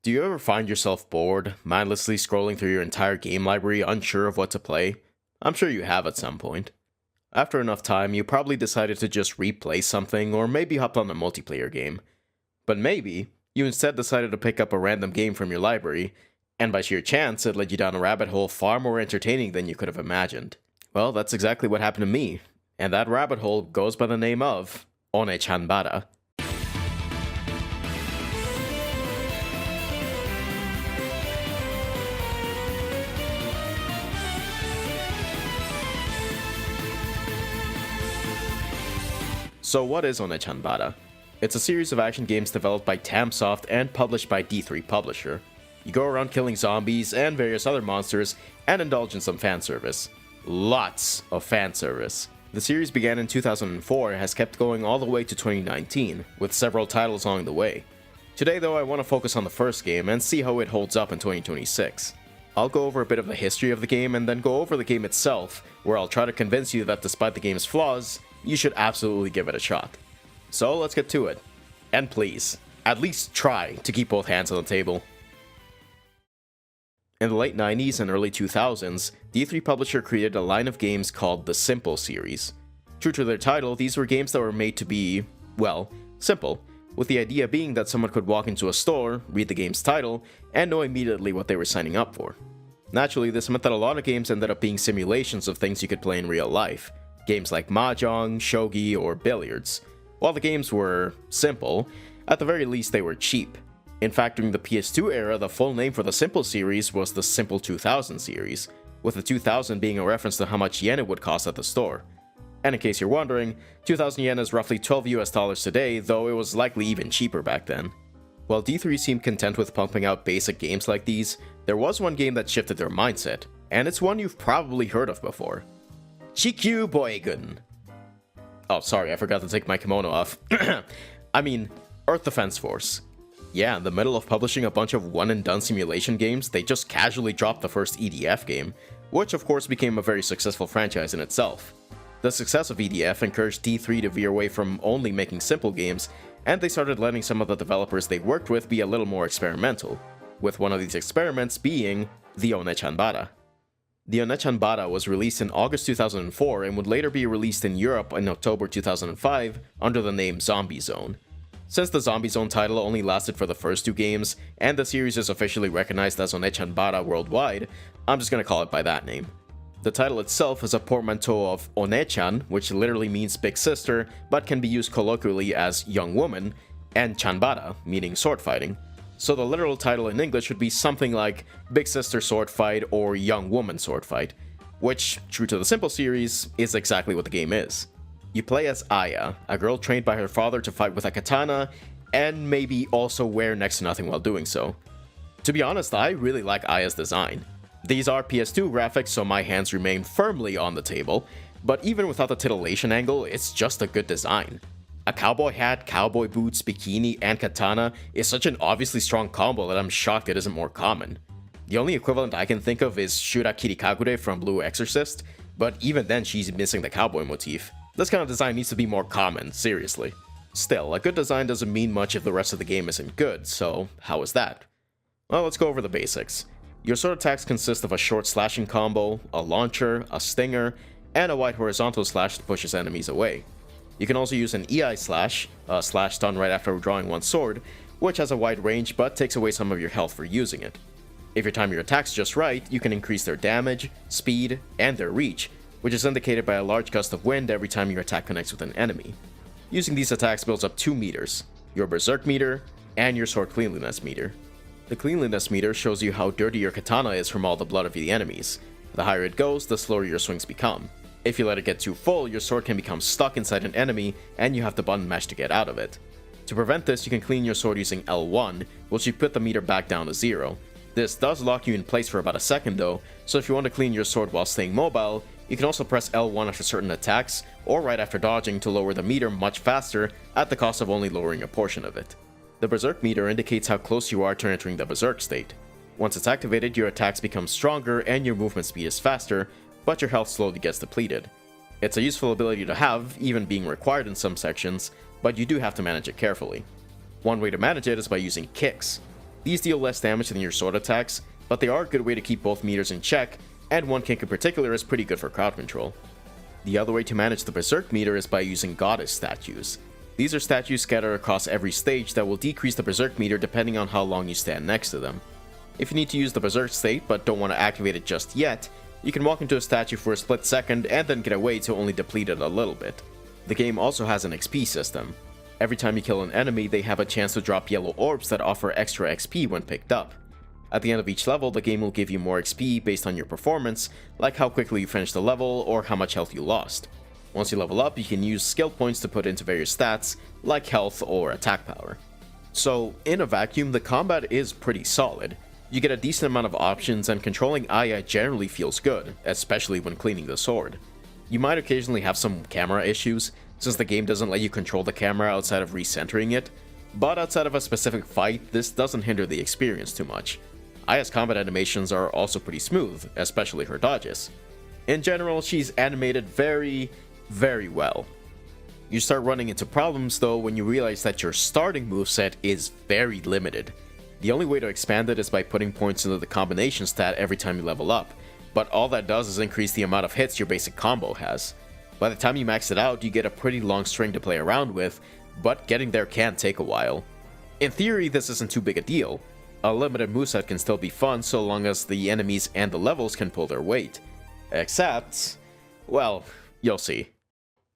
Do you ever find yourself bored, mindlessly scrolling through your entire game library, unsure of what to play? I'm sure you have at some point. After enough time, you probably decided to just replay something or maybe hop on a multiplayer game. But maybe, you instead decided to pick up a random game from your library, and by sheer chance, it led you down a rabbit hole far more entertaining than you could have imagined. Well, that's exactly what happened to me, and that rabbit hole goes by the name of OneeChanbara. So what is OneeChanbara? It's a series of action games developed by Tamsoft and published by D3 Publisher. You go around killing zombies and various other monsters and indulge in some fan service. Lots of fan service. The series began in 2004 and has kept going all the way to 2019, with several titles along the way. Today though, I want to focus on the first game and see how it holds up in 2026. I'll go over a bit of the history of the game and then go over the game itself, where I'll try to convince you that despite the game's flaws, you should absolutely give it a shot. So let's get to it. And please, at least try to keep both hands on the table. In the late 90s and early 2000s, D3 Publisher created a line of games called the Simple series. True to their title, these were games that were made to be, well, simple, with the idea being that someone could walk into a store, read the game's title, and know immediately what they were signing up for. Naturally, this meant that a lot of games ended up being simulations of things you could play in real life. Games like mahjong, shogi, or billiards. While the games were simple, at the very least they were cheap. In fact, during the PS2 era, the full name for the Simple series was the Simple 2000 series, with the 2000 being a reference to how much yen it would cost at the store. And in case you're wondering, 2000 yen is roughly $12 today, though it was likely even cheaper back then. While D3 seemed content with pumping out basic games like these, there was one game that shifted their mindset, and it's one you've probably heard of before. Chikyu Boigun. Oh, sorry, I forgot to take my kimono off. I mean, Earth Defense Force. Yeah, in the middle of publishing a bunch of one-and-done simulation games, they just casually dropped the first EDF game, which of course became a very successful franchise in itself. The success of EDF encouraged D3 to veer away from only making simple games, and they started letting some of the developers they worked with be a little more experimental, with one of these experiments being the OneeChanbara. The OneeChanbara was released in August 2004 and would later be released in Europe in October 2005 under the name Zombie Zone. Since the Zombie Zone title only lasted for the first two games, and the series is officially recognized as OneeChanbara worldwide, I'm just gonna call it by that name. The title itself is a portmanteau of One-chan, which literally means big sister, but can be used colloquially as young woman, and Chanbara, meaning sword fighting. So the literal title in English would be something like Big Sister Sword Fight or Young Woman Sword Fight, which, true to the Simple series, is exactly what the game is. You play as Aya, a girl trained by her father to fight with a katana, and maybe also wear next to nothing while doing so. To be honest, I really like Aya's design. These are PS2 graphics, so my hands remain firmly on the table, but even without the titillation angle, it's just a good design. A cowboy hat, cowboy boots, bikini, and katana is such an obviously strong combo that I'm shocked it isn't more common. The only equivalent I can think of is Shura Kirikagure from Blue Exorcist, but even then she's missing the cowboy motif. This kind of design needs to be more common, seriously. Still, a good design doesn't mean much if the rest of the game isn't good, so how is that? Well, let's go over the basics. Your sword attacks consist of a short slashing combo, a launcher, a stinger, and a wide horizontal slash that pushes enemies away. You can also use an EI slash, a slash done right after drawing one sword, which has a wide range but takes away some of your health for using it. If you time your attacks just right, you can increase their damage, speed, and their reach, which is indicated by a large gust of wind every time your attack connects with an enemy. Using these attacks builds up two meters, your Berserk meter and your sword cleanliness meter. The cleanliness meter shows you how dirty your katana is from all the blood of the enemies. The higher it goes, the slower your swings become. If you let it get too full, your sword can become stuck inside an enemy, and you have to button mash to get out of it. To prevent this, you can clean your sword using L1, which will put the meter back down to 0. This does lock you in place for about a second though, so if you want to clean your sword while staying mobile, you can also press L1 after certain attacks, or right after dodging to lower the meter much faster at the cost of only lowering a portion of it. The Berserk meter indicates how close you are to entering the Berserk state. Once it's activated, your attacks become stronger and your movement speed is faster, but your health slowly gets depleted. It's a useful ability to have, even being required in some sections, but you do have to manage it carefully. One way to manage it is by using kicks. These deal less damage than your sword attacks, but they are a good way to keep both meters in check, and one kick in particular is pretty good for crowd control. The other way to manage the Berserk meter is by using goddess statues. These are statues scattered across every stage that will decrease the Berserk meter depending on how long you stand next to them. If you need to use the Berserk state but don't want to activate it just yet, you can walk into a statue for a split second and then get away to only deplete it a little bit. The game also has an XP system. Every time you kill an enemy, they have a chance to drop yellow orbs that offer extra XP when picked up. At the end of each level, the game will give you more XP based on your performance, like how quickly you finish the level or how much health you lost. Once you level up, you can use skill points to put into various stats, like health or attack power. So, in a vacuum, the combat is pretty solid. You get a decent amount of options, and controlling Aya generally feels good, especially when cleaning the sword. You might occasionally have some camera issues, since the game doesn't let you control the camera outside of recentering it, but outside of a specific fight, this doesn't hinder the experience too much. Aya's combat animations are also pretty smooth, especially her dodges. In general, she's animated very well. You start running into problems though when you realize that your starting moveset is very limited. The only way to expand it is by putting points into the combination stat every time you level up, but all that does is increase the amount of hits your basic combo has. By the time you max it out, you get a pretty long string to play around with, but getting there can take a while. In theory, this isn't too big a deal. A limited moveset can still be fun so long as the enemies and the levels can pull their weight. Except, well, you'll see.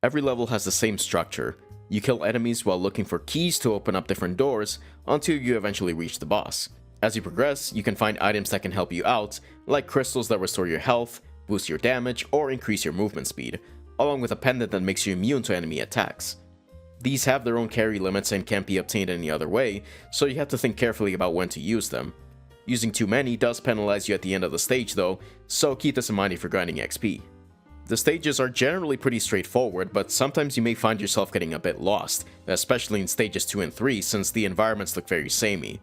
Every level has the same structure. You kill enemies while looking for keys to open up different doors until you eventually reach the boss. As you progress, you can find items that can help you out, like crystals that restore your health, boost your damage, or increase your movement speed, along with a pendant that makes you immune to enemy attacks. These have their own carry limits and can't be obtained any other way, so you have to think carefully about when to use them. Using too many does penalize you at the end of the stage though, so keep this in mind if you're grinding XP. The stages are generally pretty straightforward, but sometimes you may find yourself getting a bit lost, especially in stages 2 and 3 since the environments look very samey.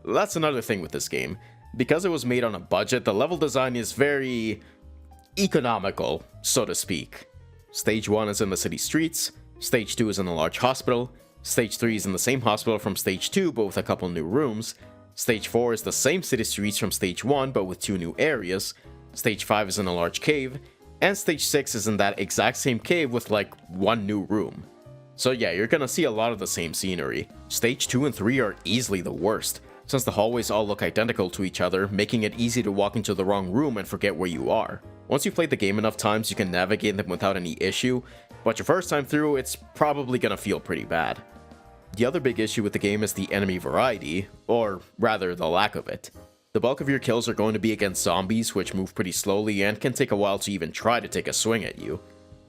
That's another thing with this game. Because it was made on a budget, the level design is very economical, so to speak. Stage 1 is in the city streets, Stage 2 is in a large hospital, Stage 3 is in the same hospital from Stage 2 but with a couple new rooms, Stage 4 is the same city streets from Stage 1 but with 2 new areas, Stage 5 is in a large cave, and Stage 6 is in that exact same cave with like 1 new room. So yeah, you're gonna see a lot of the same scenery. Stage 2 and 3 are easily the worst, since the hallways all look identical to each other, making it easy to walk into the wrong room and forget where you are. Once you've played the game enough times, you can navigate them without any issue, but your first time through, it's probably gonna feel pretty bad. The other big issue with the game is the enemy variety, or rather the lack of it. The bulk of your kills are going to be against zombies, which move pretty slowly and can take a while to even try to take a swing at you.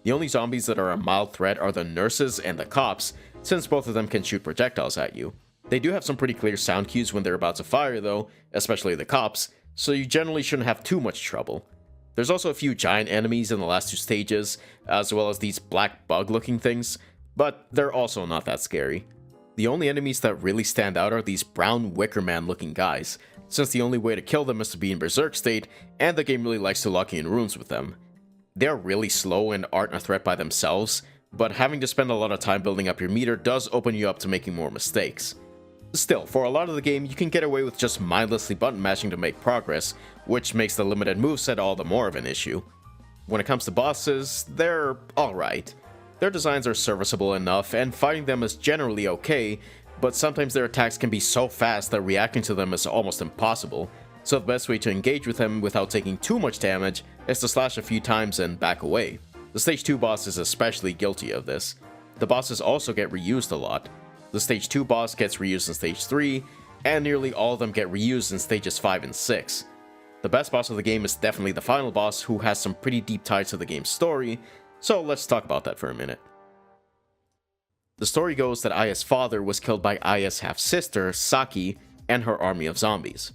The only zombies that are a mild threat are the nurses and the cops, since both of them can shoot projectiles at you. They do have some pretty clear sound cues when they're about to fire though, especially the cops, so you generally shouldn't have too much trouble. There's also a few giant enemies in the last 2 stages, as well as these black bug looking things, but they're also not that scary. The only enemies that really stand out are these brown Wicker Man looking guys, since the only way to kill them is to be in Berserk state, and the game really likes to lock you in rooms with them. They're really slow and aren't a threat by themselves, but having to spend a lot of time building up your meter does open you up to making more mistakes. Still, for a lot of the game, you can get away with just mindlessly button mashing to make progress, which makes the limited moveset all the more of an issue. When it comes to bosses, they're alright. Their designs are serviceable enough, and fighting them is generally okay, but sometimes their attacks can be so fast that reacting to them is almost impossible, so the best way to engage with them without taking too much damage is to slash a few times and back away. The Stage 2 boss is especially guilty of this. The bosses also get reused a lot. The Stage 2 boss gets reused in Stage 3, and nearly all of them get reused in Stages 5 and 6. The best boss of the game is definitely the final boss, who has some pretty deep ties to the game's story, so let's talk about that for a minute. The story goes that Aya's father was killed by Aya's half-sister, Saki, and her army of zombies.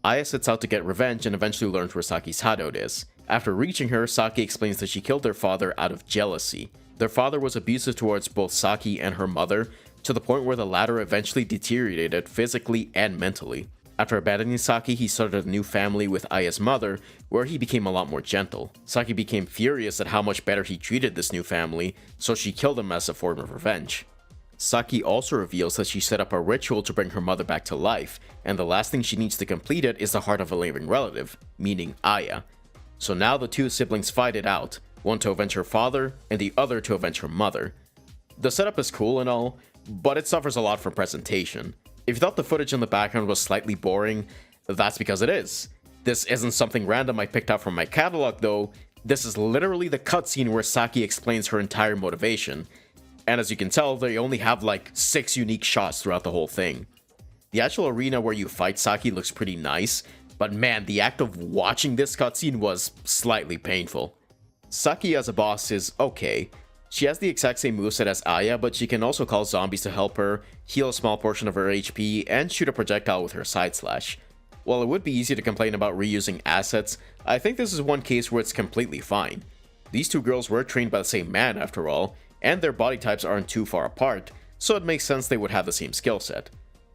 Aya sets out to get revenge and eventually learns where Saki's hideout is. After reaching her, Saki explains that she killed their father out of jealousy. Their father was abusive towards both Saki and her mother, to the point where the latter eventually deteriorated physically and mentally. After abandoning Saki, he started a new family with Aya's mother, where he became a lot more gentle. Saki became furious at how much better he treated this new family, so she killed him as a form of revenge. Saki also reveals that she set up a ritual to bring her mother back to life, and the last thing she needs to complete it is the heart of a living relative, meaning Aya. So now the two siblings fight it out, one to avenge her father, and the other to avenge her mother. The setup is cool and all, but it suffers a lot from presentation. If you thought the footage in the background was slightly boring, that's because it is. This isn't something random I picked out from my catalog though, this is literally the cutscene where Saki explains her entire motivation. And as you can tell, they only have like 6 unique shots throughout the whole thing. The actual arena where you fight Saki looks pretty nice, but man, the act of watching this cutscene was slightly painful. Saki as a boss is okay. She has the exact same moveset as Aya, but she can also call zombies to help her, heal a small portion of her HP, and shoot a projectile with her side slash. While it would be easy to complain about reusing assets, I think this is one case where it's completely fine. These two girls were trained by the same man after all, and their body types aren't too far apart, so it makes sense they would have the same skill set.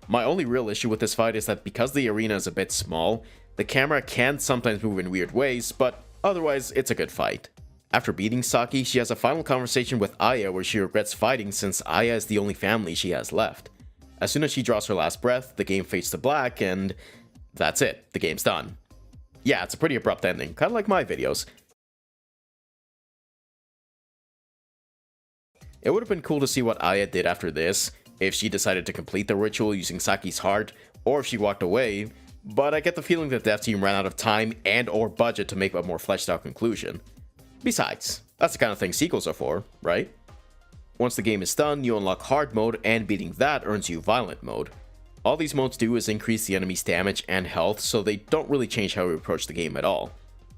My only real issue with this fight is that because the arena is a bit small, the camera can sometimes move in weird ways, but otherwise it's a good fight. After beating Saki, she has a final conversation with Aya where she regrets fighting since Aya is the only family she has left. As soon as she draws her last breath, the game fades to black and that's it, the game's done. Yeah, it's a pretty abrupt ending, kinda like my videos. It would have been cool to see what Aya did after this, if she decided to complete the ritual using Saki's heart, or if she walked away, but I get the feeling that the dev team ran out of time and or budget to make a more fleshed out conclusion. Besides, that's the kind of thing sequels are for, right? Once the game is done, you unlock hard mode, and beating that earns you violent mode. All these modes do is increase the enemy's damage and health, so they don't really change how you approach the game at all.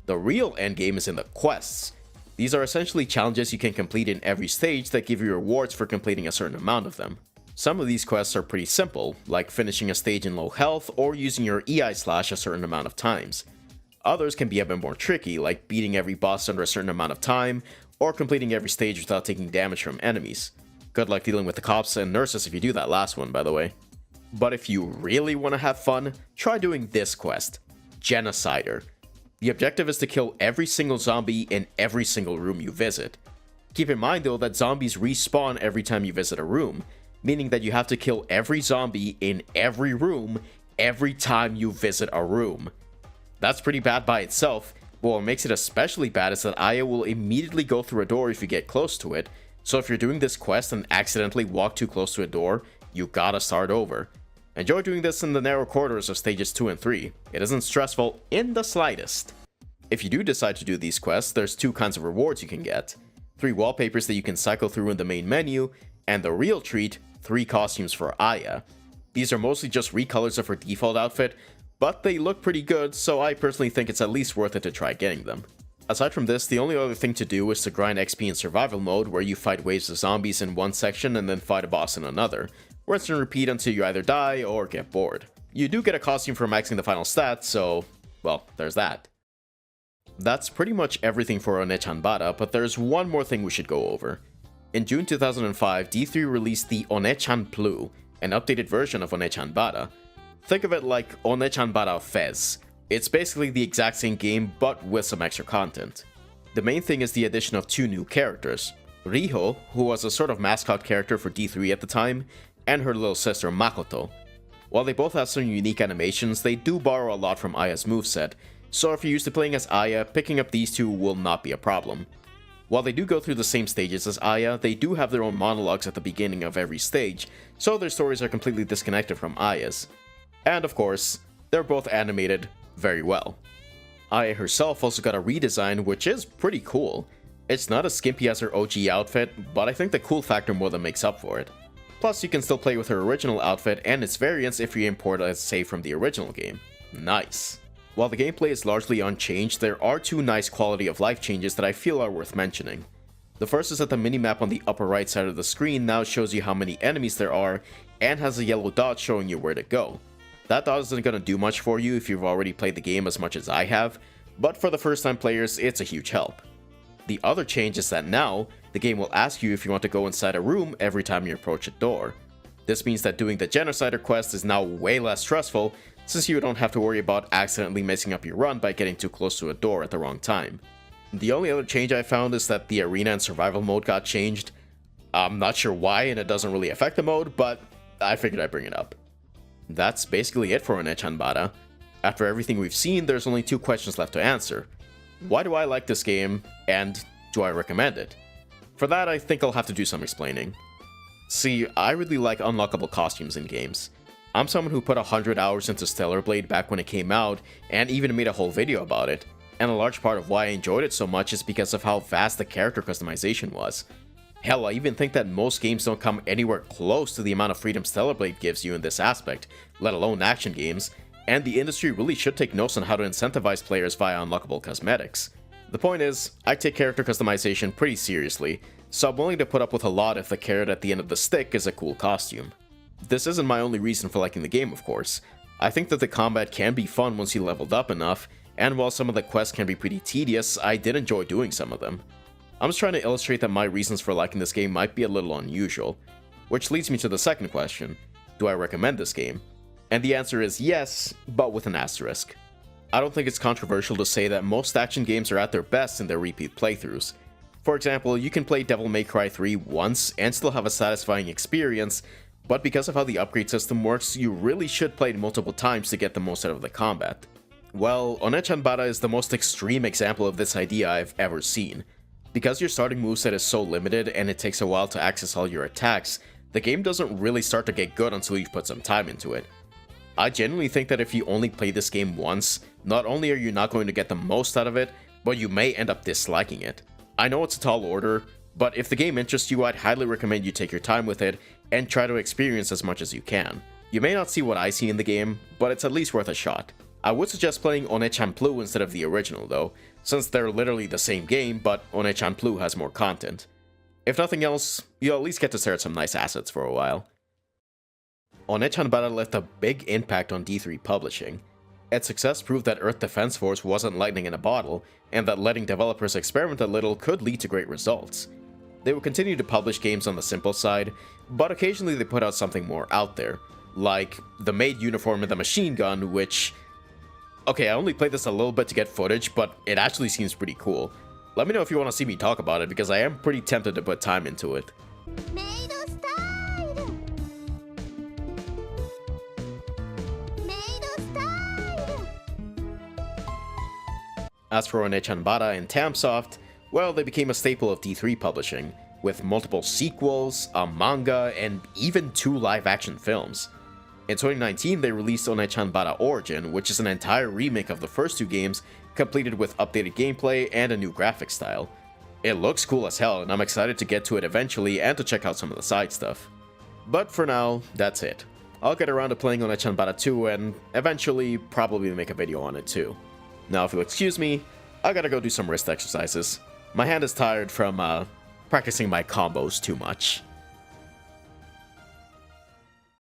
The real endgame is in the quests. These are essentially challenges you can complete in every stage that give you rewards for completing a certain amount of them. Some of these quests are pretty simple, like finishing a stage in low health or using your EI slash a certain amount of times. Others can be a bit more tricky, like beating every boss under a certain amount of time, or completing every stage without taking damage from enemies. Good luck dealing with the cops and nurses if you do that last one, by the way. But if you really want to have fun, try doing this quest, Genocider. The objective is to kill every single zombie in every single room you visit. Keep in mind though that zombies respawn every time you visit a room, meaning that you have to kill every zombie in every room every time you visit a room. That's pretty bad by itself, but what makes it especially bad is that Aya will immediately go through a door if you get close to it, so if you're doing this quest and accidentally walk too close to a door, you gotta start over. Enjoy doing this in the narrow corridors of stages 2 and 3. It isn't stressful in the slightest. If you do decide to do these quests, there's 2 kinds of rewards you can get. 3 wallpapers that you can cycle through in the main menu, and the real treat, 3 costumes for Aya. These are mostly just recolors of her default outfit, but they look pretty good, so I personally think it's at least worth it to try getting them. Aside from this, the only other thing to do is to grind XP in survival mode, where you fight waves of zombies in one section and then fight a boss in another. Rinse and repeat until you either die or get bored. You do get a costume for maxing the final stats, so, well, there's that. That's pretty much everything for OneeChanbara, but there's one more thing we should go over. In June 2005, D3 released the OneeChan Blue, an updated version of OneeChanbara. Think of it like OneeChanbara Fez. It's basically the exact same game, but with some extra content. The main thing is the addition of 2 new characters. Riho, who was a sort of mascot character for D3 at the time, and her little sister Makoto. While they both have some unique animations, they do borrow a lot from Aya's moveset, so if you're used to playing as Aya, picking up these 2 will not be a problem. While they do go through the same stages as Aya, they do have their own monologues at the beginning of every stage, so their stories are completely disconnected from Aya's. And of course, they're both animated very well. Aya herself also got a redesign, which is pretty cool. It's not as skimpy as her OG outfit, but I think the cool factor more than makes up for it. Plus, you can still play with her original outfit and its variants if you import a save from the original game. Nice. While the gameplay is largely unchanged, there are 2 nice quality of life changes that I feel are worth mentioning. The first is that the minimap on the upper right side of the screen now shows you how many enemies there are and has a yellow dot showing you where to go. That dot isn't going to do much for you if you've already played the game as much as I have, but for the first time players, it's a huge help. The other change is that now, the game will ask you if you want to go inside a room every time you approach a door. This means that doing the Genocider quest is now way less stressful, since you don't have to worry about accidentally messing up your run by getting too close to a door at the wrong time. The only other change I found is that the arena and survival mode got changed. I'm not sure why, and it doesn't really affect the mode, but I figured I'd bring it up. That's basically it for OneeChanbara. After everything we've seen, there's only 2 questions left to answer. Why do I like this game, and do I recommend it? For that, I think I'll have to do some explaining. See, I really like unlockable costumes in games. I'm someone who put 100 hours into Stellar Blade back when it came out, and even made a whole video about it, and a large part of why I enjoyed it so much is because of how vast the character customization was. Hell, I even think that most games don't come anywhere close to the amount of freedom Stellar Blade gives you in this aspect, let alone action games, and the industry really should take notes on how to incentivize players via unlockable cosmetics. The point is, I take character customization pretty seriously, so I'm willing to put up with a lot if the carrot at the end of the stick is a cool costume. This isn't my only reason for liking the game, of course. I think that the combat can be fun once you leveled up enough, and while some of the quests can be pretty tedious, I did enjoy doing some of them. I'm just trying to illustrate that my reasons for liking this game might be a little unusual, which leads me to the second question: do I recommend this game? And the answer is yes, but with an asterisk. I don't think it's controversial to say that most action games are at their best in their repeat playthroughs. For example, you can play Devil May Cry 3 once and still have a satisfying experience, but because of how the upgrade system works, you really should play it multiple times to get the most out of the combat. Well, OneeChanbara is the most extreme example of this idea I've ever seen. Because your starting moveset is so limited and it takes a while to access all your attacks, the game doesn't really start to get good until you've put some time into it. I genuinely think that if you only play this game once, not only are you not going to get the most out of it, but you may end up disliking it. I know it's a tall order, but if the game interests you, I'd highly recommend you take your time with it and try to experience as much as you can. You may not see what I see in the game, but it's at least worth a shot. I would suggest playing OneeChanbara instead of the original though, since they're literally the same game, but OneeChanbara has more content. If nothing else, you'll at least get to stare at some nice assets for a while. OneeChanbara left a big impact on D3 publishing. Its success proved that Earth Defense Force wasn't lightning in a bottle, and that letting developers experiment a little could lead to great results. They would continue to publish games on the simple side, but occasionally they put out something more out there, like the maid uniform and the machine gun, which... Okay, I only played this a little bit to get footage, but it actually seems pretty cool. Let me know if you want to see me talk about it, because I am pretty tempted to put time into it. As for OneeChanbara and Tamsoft, well, they became a staple of D3 publishing, with multiple sequels, a manga, and even 2 live-action films. In 2019, they released OneeChanbara Origin, which is an entire remake of the first 2 games, completed with updated gameplay and a new graphic style. It looks cool as hell, and I'm excited to get to it eventually and to check out some of the side stuff. But for now, that's it. I'll get around to playing OneeChanbara 2 and eventually probably make a video on it too. Now if you'll excuse me, I gotta go do some wrist exercises. My hand is tired from practicing my combos too much.